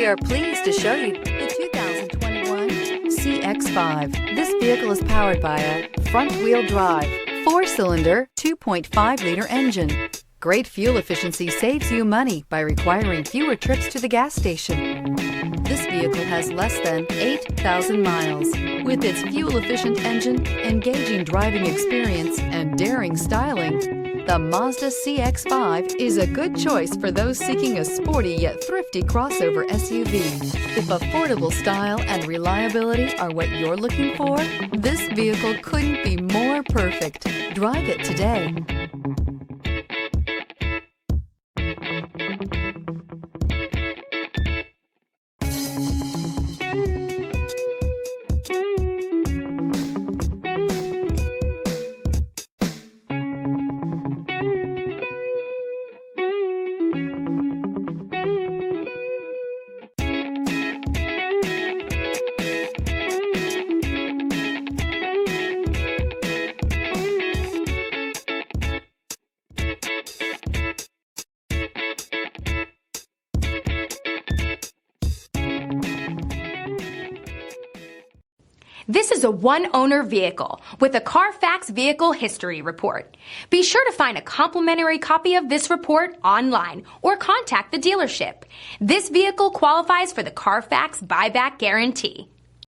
We are pleased to show you the 2021 CX-5. This vehicle is powered by a front-wheel drive, 4-cylinder, 2.5-liter engine. Great fuel efficiency saves you money by requiring fewer trips to the gas station. This vehicle has less than 8,000 miles. With its fuel-efficient engine, engaging driving experience, and daring styling, the Mazda CX-5 is a good choice for those seeking a sporty yet thrifty crossover SUV. If affordable style and reliability are what you're looking for, this vehicle couldn't be more perfect. Drive it today. This is a one-owner vehicle with a Carfax Vehicle History Report. Be sure to find a complimentary copy of this report online or contact the dealership. This vehicle qualifies for the Carfax Buyback Guarantee.